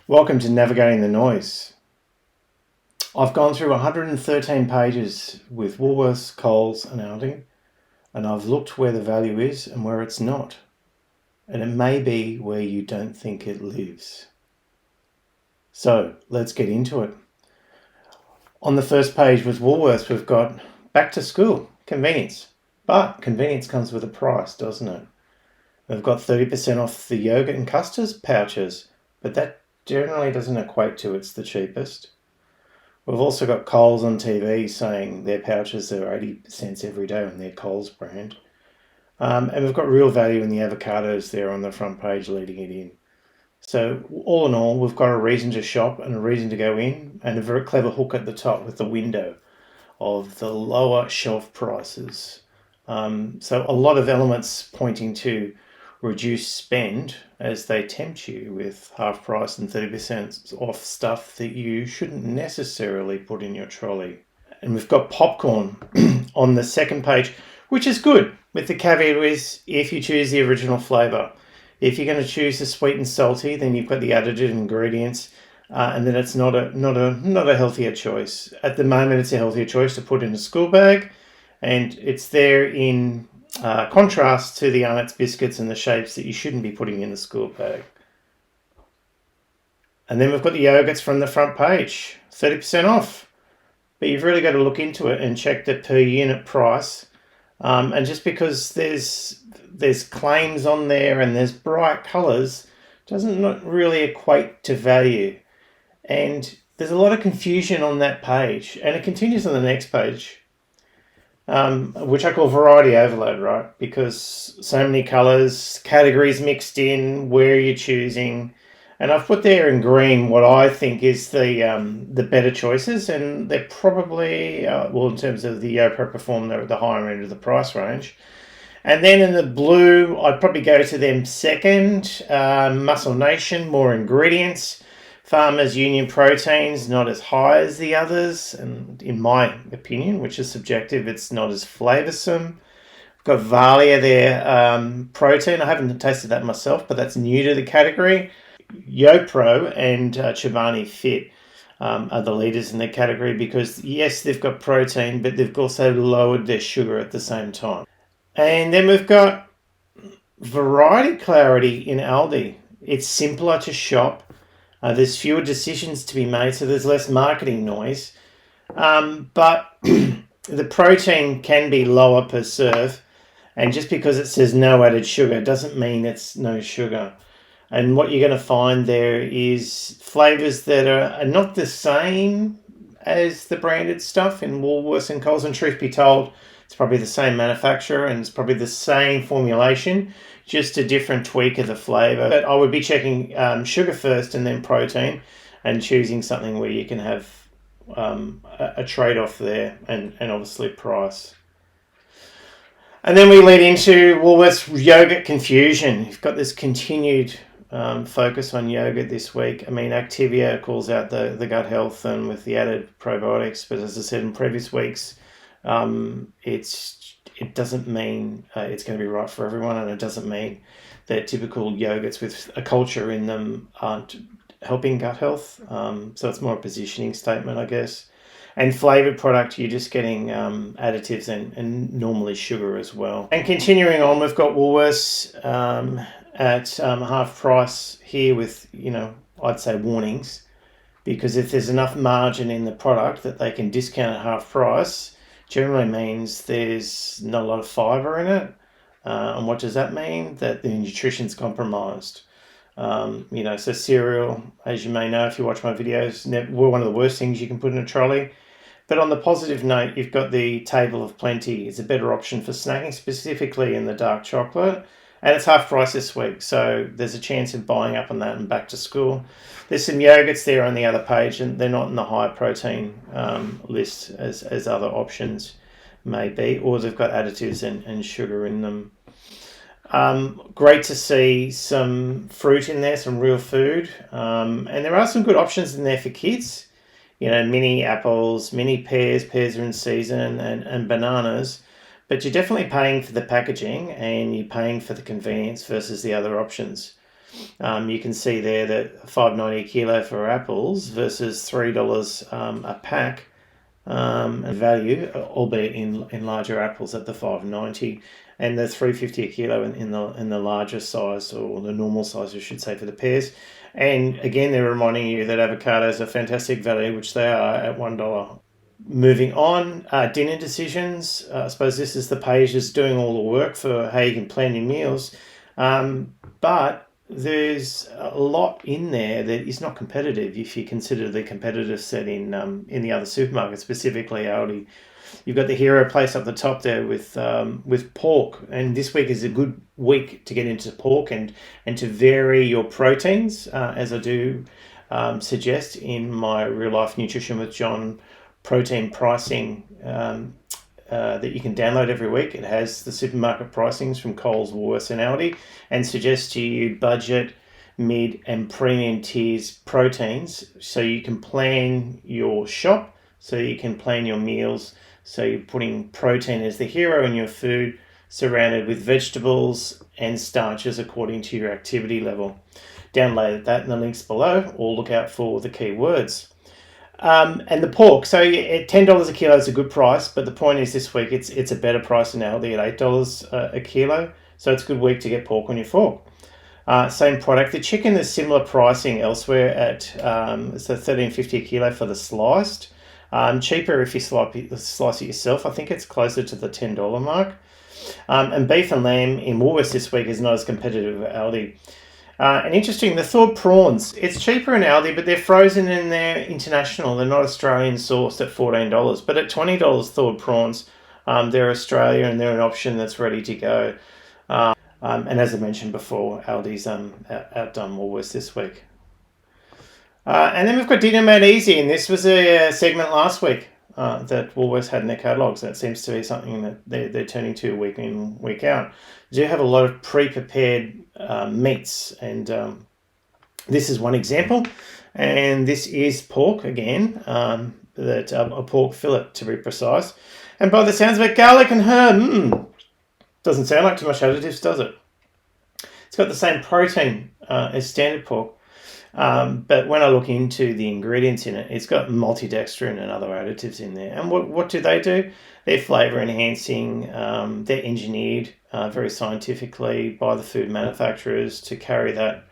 Welcome to Navigating the Noise. I've gone through 113 pages with Woolworths, Coles and ALDI, and I've looked where the value is and where it's not. And it may be where you don't think it lives. So let's get into it. On the first page with Woolworths, we've got back to school, convenience. But convenience comes with a price, doesn't it? They've got 30% off the yogurt and custards pouches, but that generally doesn't equate to it's the cheapest. We've also got Coles on TV saying their pouches are 80 cents every day on their Coles brand. And we've got real value in the avocados there on the front page leading it in. So all in all, we've got a reason to shop and a reason to go in, and a very clever hook at the top with the window of the lower shelf prices. So a lot of elements pointing to reduced spend as they tempt you with half price and 30% off stuff that you shouldn't necessarily put in your trolley. And we've got popcorn on the second page, which is good, with the caveat is if you choose the original flavour. If you're going to choose the sweet and salty, then you've got the added ingredients, and then it's not a healthier choice. At the moment, it's a healthier choice to put in a school bag, and it's there in contrast to the Arnott's biscuits and the shapes that you shouldn't be putting in the school bag. And then we've got the yogurts from the front page, 30% off. But you've really got to look into it and check the per unit price. And just because there's claims on there and there's bright colours doesn't not really equate to value. And there's a lot of confusion on that page. And it continues on the next page. Which I call variety overload, right? Because so many colours, categories mixed in, where you're choosing. And I've put there in green what I think is the better choices, and they're probably, in terms of the Yopo Perform, they're at the higher end of the price range. And then in the blue, I'd probably go to them second. Muscle Nation, more ingredients. Farmers Union Proteins, not as high as the others, and in my opinion, which is subjective, it's not as flavoursome. We've got Valia there, protein. I haven't tasted that myself, but that's new to the category. YoPro and Chobani Fit are the leaders in the category because, yes, they've got protein, but they've also lowered their sugar at the same time. And then we've got variety clarity in ALDI. It's simpler to shop. There's fewer decisions to be made, so there's less marketing noise. But the protein can be lower per serve, and just because it says no added sugar doesn't mean it's no sugar. And what you're going to find there is flavours that are not the same as the branded stuff in Woolworths and Coles, and truth be told, it's probably the same manufacturer and it's probably the same formulation, just a different tweak of the flavour. But I would be checking sugar first and then protein, and choosing something where you can have a trade-off there, and obviously price. And then we lead into Woolworths yogurt confusion. You've got this continued focus on yogurt this week. I mean, Activia calls out the gut health and with the added probiotics, but as I said in previous weeks, it doesn't mean it's going to be right for everyone, and it doesn't mean that typical yogurts with a culture in them aren't helping gut health. So it's more a positioning statement, I guess. And flavoured product, you're just getting additives and normally sugar as well. And continuing on, we've got Woolworths at half price here with, I'd say warnings, because if there's enough margin in the product that they can discount at half price, generally means there's not a lot of fibre in it. And what does that mean? That the nutrition's compromised. So cereal, as you may know if you watch my videos, were one of the worst things you can put in a trolley. But on the positive note, you've got the Table of Plenty. It's a better option for snacking, specifically in the dark chocolate. And it's half price this week, so there's a chance of buying up on that and back to school. There's some yogurts there on the other page, and they're not in the high protein list as other options may be, or they've got additives and sugar in them. Great to see some fruit in there, some real food. And there are some good options in there for kids. Mini apples, mini pears are in season, and bananas. But you're definitely paying for the packaging and you're paying for the convenience versus the other options. You can see there that $5.90 a kilo for apples versus $3 a pack. Value, albeit in larger apples at the $5.90, and the $3.50 a kilo in the larger size, or the normal size, I should say, for the pears. And again, they're reminding you that avocados are fantastic value, which they are at $1. Moving on, dinner decisions. I suppose this is the page that's doing all the work for how you can plan your meals, but there's a lot in there that is not competitive if you consider the competitive set in the other supermarkets, specifically Aldi. You've got the hero place up the top there with pork, and this week is a good week to get into pork and to vary your proteins, as I do suggest in my Real Life Nutrition with John protein pricing that you can download every week. It has the supermarket pricings from Coles, Woolworths and Aldi, and suggests to you budget, mid and premium tiers proteins, so you can plan your shop, so you can plan your meals, so you're putting protein as the hero in your food, surrounded with vegetables and starches according to your activity level. Download that in the links below, or look out for the keywords. And the pork, so at $10 a kilo is a good price, but the point is this week it's a better price than Aldi at $8 a kilo, so it's a good week to get pork on your fork. Same product. The chicken is similar pricing elsewhere at it's a $13.50 a kilo for the sliced. Cheaper if you slice it yourself. I think it's closer to the $10 mark. And beef and lamb in Woolworths this week is not as competitive as Aldi. And interesting, the thawed prawns, it's cheaper in Aldi, but they're frozen and they're international. They're not Australian sourced at $14. But at $20 thawed prawns, they're Australia and they're an option that's ready to go. And as I mentioned before, Aldi's outdone Woolworths this week. And then we've got Dinner Made Easy, and this was a segment last week that Woolworths had in their catalogues. That seems to be something that they're turning to week in, week out. They do have a lot of pre-prepared meats, and this is one example. And this is pork again, a pork fillet to be precise. And by the sounds of it, garlic and herb. Doesn't sound like too much additives, does it? It's got the same protein as standard pork. But when I look into the ingredients in it, it's got maltodextrin and other additives in there. And what do? They're flavour enhancing. They're engineered very scientifically by the food manufacturers to carry that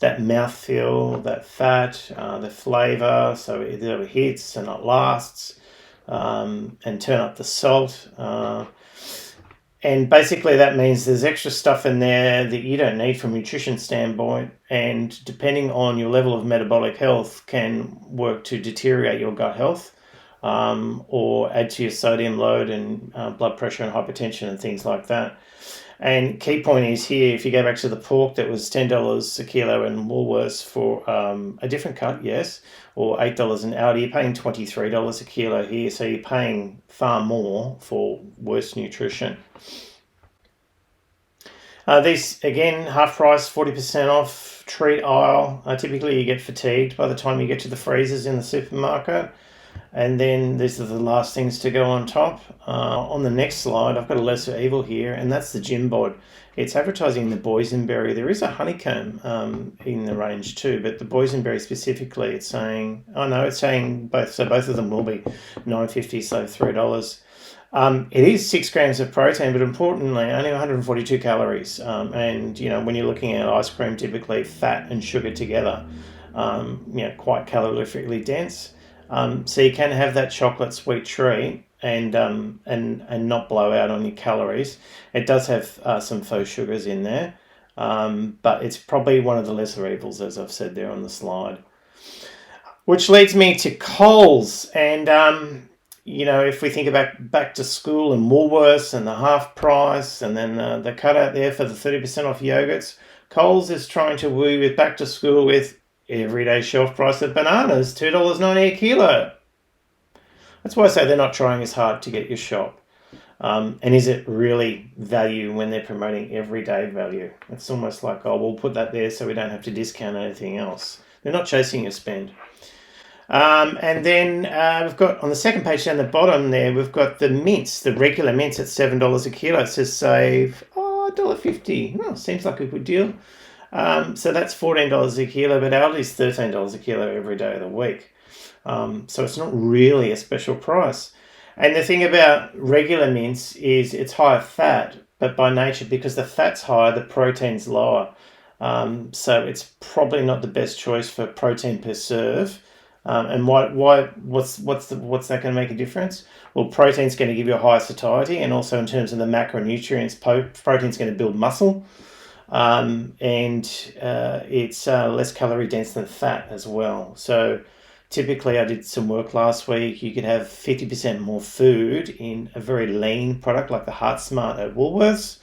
mouthfeel, that fat, the flavour, so it hits and it lasts, and turn up the salt. And basically that means there's extra stuff in there that you don't need from a nutrition standpoint, and depending on your level of metabolic health can work to deteriorate your gut health, or add to your sodium load and blood pressure and hypertension and things like that. And key point is here, if you go back to the pork that was $10 a kilo in Woolworths for a different cut, yes, or $8 in Aldi, you're paying $23 a kilo here, so you're paying far more for worse nutrition. These, again, half price, 40% off, treat aisle. Typically you get fatigued by the time you get to the freezers in the supermarket. And then these are the last things to go on top. On the next slide, I've got a lesser evil here, and that's the gym bod. It's advertising the boysenberry. There is a honeycomb in the range too, but the boysenberry specifically, it's saying both. So both of them will be $9.50, so $3. It is 6 grams of protein, but importantly, only 142 calories. And when you're looking at ice cream, typically fat and sugar together, quite calorifically dense. So you can have that chocolate sweet treat and not blow out on your calories. It does have some faux sugars in there, but it's probably one of the lesser evils, as I've said there on the slide. Which leads me to Coles, and if we think about back to school and Woolworths and the half price, and then the cutout there for the 30% off yogurts, Coles is trying to woo with back to school with everyday shelf price of bananas, $2.90 a kilo. That's why I say they're not trying as hard to get your shop. And is it really value when they're promoting everyday value? It's almost like, we'll put that there so we don't have to discount anything else. They're not chasing your spend. And then we've got on the second page down the bottom there, we've got the mince, the regular mince at $7 a kilo. It says save $1.50. Seems like a good deal. So that's $14 a kilo, but Aldi's $13 a kilo every day of the week. So it's not really a special price. And the thing about regular mince is it's higher fat, but by nature, because the fat's higher, the protein's lower. So it's probably not the best choice for protein per serve. And what's that going to make a difference? Well, protein's going to give you a higher satiety, and also in terms of the macronutrients, protein's going to build muscle, and it's less calorie dense than fat as well. So typically, I did some work last week. You could have 50% more food in a very lean product like the Heart Smart at Woolworths,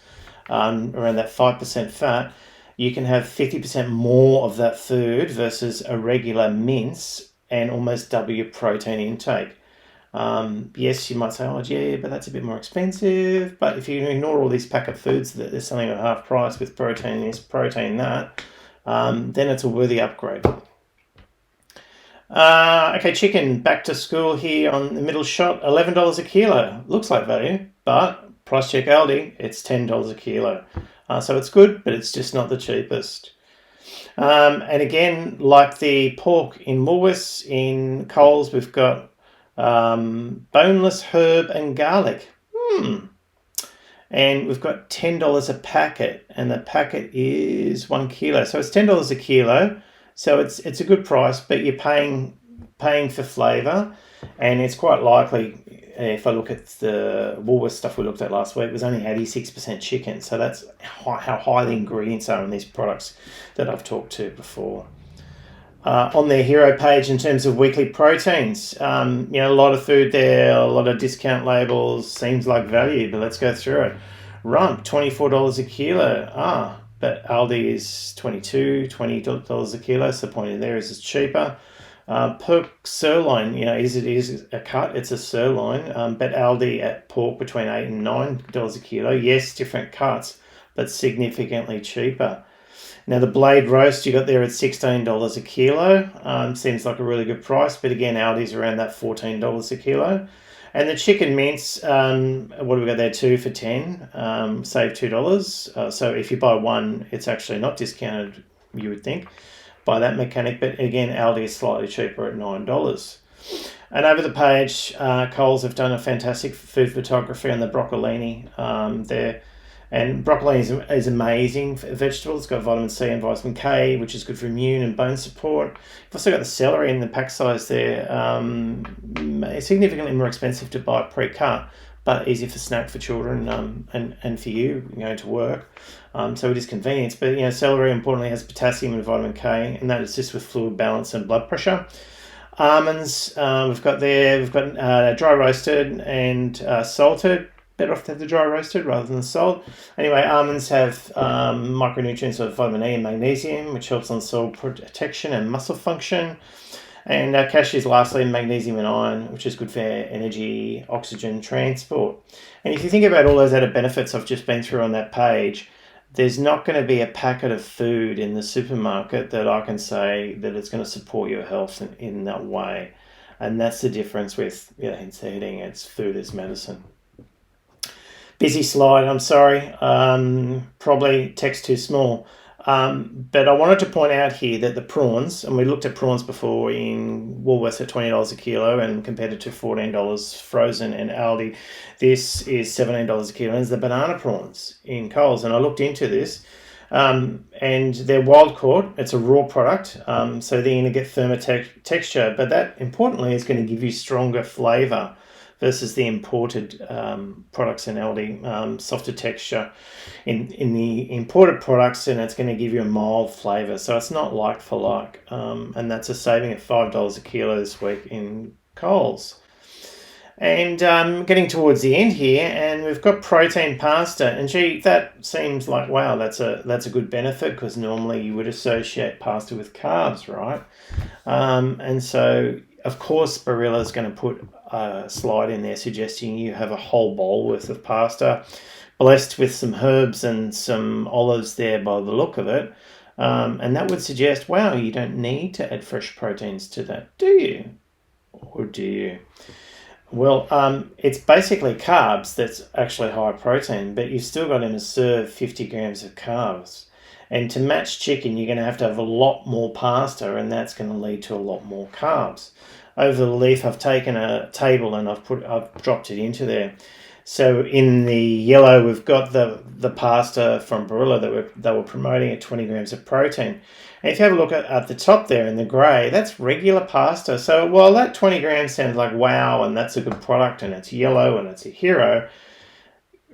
around that 5% fat. You can have 50% more of that food versus a regular mince and almost double your protein intake. Yes, you might say, oh, yeah, but that's a bit more expensive. But if you ignore all these packet foods that they're selling at half price with protein this, protein that, then it's a worthy upgrade. Okay, chicken, back to school here on the middle shot, $11 a kilo. Looks like value, but price check Aldi, it's $10 a kilo. So it's good, but it's just not the cheapest. And again, like the pork in Woolworths, in Coles, we've got boneless herb and garlic. And we've got $10 a packet, and the packet is 1 kilo. So it's $10 a kilo. So it's a good price, but you're paying for flavour, and it's quite likely, if I look at the Woolworths stuff we looked at last week, it was only 86% chicken. So that's how high the ingredients are in these products that I've talked to before. On their hero page, in terms of weekly proteins, a lot of food there, a lot of discount labels, seems like value, but let's go through it. Rump, $24 a kilo. But Aldi is $20 a kilo, so the point in there is it's cheaper. Pork sirloin, is a cut, it's a sirloin, but Aldi at pork between $8 and $9 a kilo. Yes, different cuts, but significantly cheaper. Now the blade roast you got there at $16 a kilo. Seems like a really good price, but again, Aldi's around that $14 a kilo. And the chicken mince, what do we got there? 2 for $10, save $2. So if you buy one, it's actually not discounted, you would think, by that mechanic. But again, Aldi is slightly cheaper at $9. And over the page, Coles have done a fantastic food photography on the broccolini there. And broccoli is amazing vegetable. It's got vitamin C and vitamin K, which is good for immune and bone support. You've also got the celery in the pack size there. Significantly more expensive to buy pre-cut, but easy for snack for children and for you going to work. So it is convenience. But celery importantly has potassium and vitamin K, and that assists with fluid balance and blood pressure. Almonds we've got dry roasted and salted. Better off to have the dry roasted rather than the salt. Anyway, almonds have micronutrients of vitamin E and magnesium, which helps on cell protection and muscle function. And cashews, lastly, magnesium and iron, which is good for energy, oxygen transport. And if you think about all those added benefits I've just been through on that page, there's not going to be a packet of food in the supermarket that I can say that it's going to support your health in that way. And that's the difference with eating. It's food as medicine. Busy slide, I'm sorry. Probably text too small. But I wanted to point out here that the prawns, and we looked at prawns before in Woolworths at $20 a kilo and compared it to $14 frozen in Aldi. This is $17 a kilo. And it's the banana prawns in Coles. And I looked into this. And they're wild caught. It's a raw product. So they're going to get firmer texture. But that, importantly, is going to give you stronger flavour versus the imported products in Aldi, softer texture in the imported products, and it's going to give you a mild flavour. So it's not like for like, and that's a saving of $5 a kilo this week in Coles. And getting towards the end here, and we've got protein pasta, and gee, that seems like, wow, that's a good benefit, because normally you would associate pasta with carbs, right? And so, of course, Barilla's going to put a slide in there suggesting you have a whole bowl worth of pasta, blessed with some herbs and some olives there by the look of it. And that would suggest, wow, you don't need to add fresh proteins to that, do you? Or do you? Well, it's basically carbs that's actually high protein, but you've still got in a serve 50 grams of carbs. And to match chicken, you're going to have a lot more pasta, and that's going to lead to a lot more carbs. Over the leaf, I've taken a table and I've dropped it into there. So in the yellow, we've got the pasta from Barilla that they were promoting at 20 grams of protein. And if you have a look at the top there in the grey, that's regular pasta. So while that 20 grams sounds like wow, and that's a good product, and it's yellow and it's a hero,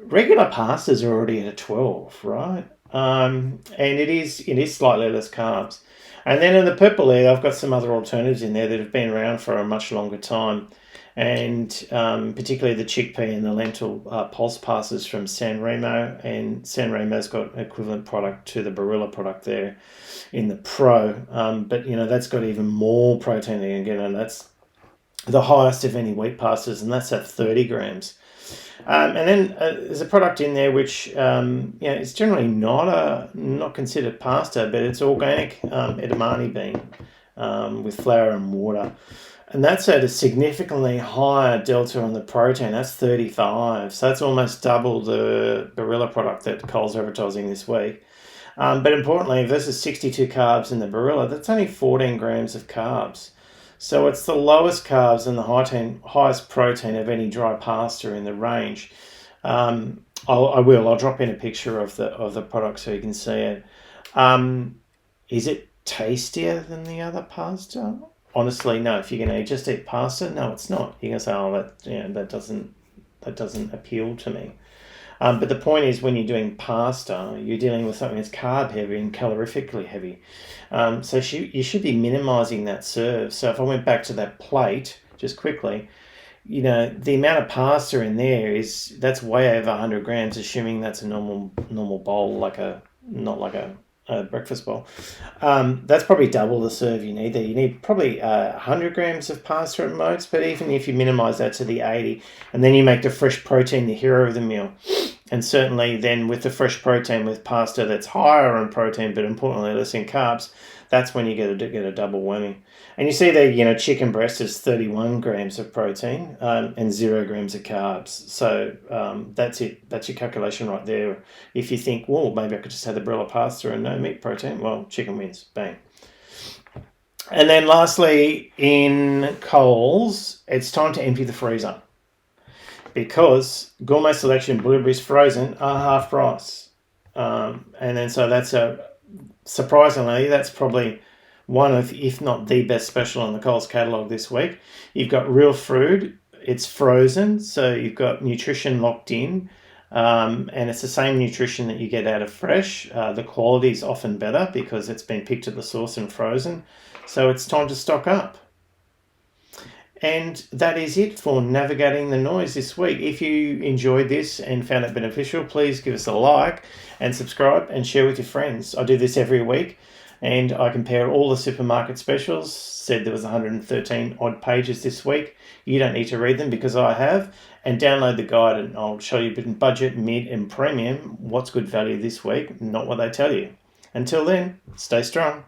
regular pastas are already at a 12, right? And it is slightly less carbs. And then in the purple there, I've got some other alternatives in there that have been around for a much longer time. And particularly the chickpea and the lentil pulse pastas from San Remo. And San Remo's got an equivalent product to the Barilla product there in the Pro. But, that's got even more protein again, and that's the highest of any wheat pastas, and that's at 30 grams. And then there's a product in there which it's generally not considered pasta, but it's organic edamame bean with flour and water. And that's at a significantly higher delta on the protein. That's 35. So that's almost double the Barilla product that Coles advertising this week. But importantly, versus 62 carbs in the Barilla, that's only 14 grams of carbs. So it's the lowest carbs and the highest protein of any dry pasta in the range. I'll drop in a picture of the product so you can see it. Is it tastier than the other pasta? Honestly, no. If you're going to just eat pasta, no, it's not. You're going to say, "Oh, that doesn't appeal to me." But the point is, when you're doing pasta, you're dealing with something that's carb heavy and calorifically heavy. So you should be minimising that serve. So if I went back to that plate just quickly, the amount of pasta in there that's way over 100 grams, assuming that's a normal bowl, not like a breakfast bowl. That's probably double the serve you need there. You need probably 100 grams of pasta at most, but even if you minimise that to the 80, and then you make the fresh protein the hero of the meal. And certainly then with the fresh protein with pasta that's higher in protein, but importantly less in carbs, that's when you get a double whammy. And you see there, chicken breast is 31 grams of protein and 0 grams of carbs. So that's it. That's your calculation right there. If you think, well, maybe I could just have the Barilla pasta and no meat protein, well, chicken wins. Bang. And then lastly, in Coles, it's time to empty the freezer, because Gourmet Selection blueberries frozen are half price. And then so surprisingly, that's probably one of, if not the best special on the Coles catalogue this week. You've got real food, it's frozen, so you've got nutrition locked in, and it's the same nutrition that you get out of fresh. The quality is often better because it's been picked at the source and frozen. So it's time to stock up. And that is it for Navigating the Noise this week. If you enjoyed this and found it beneficial, please give us a like and subscribe and share with your friends. I do this every week, and I compare all the supermarket specials. Said there was 113 odd pages this week. You don't need to read them because I have. And download the guide, and I'll show you in budget, mid and premium what's good value this week, not what they tell you. Until then, stay strong.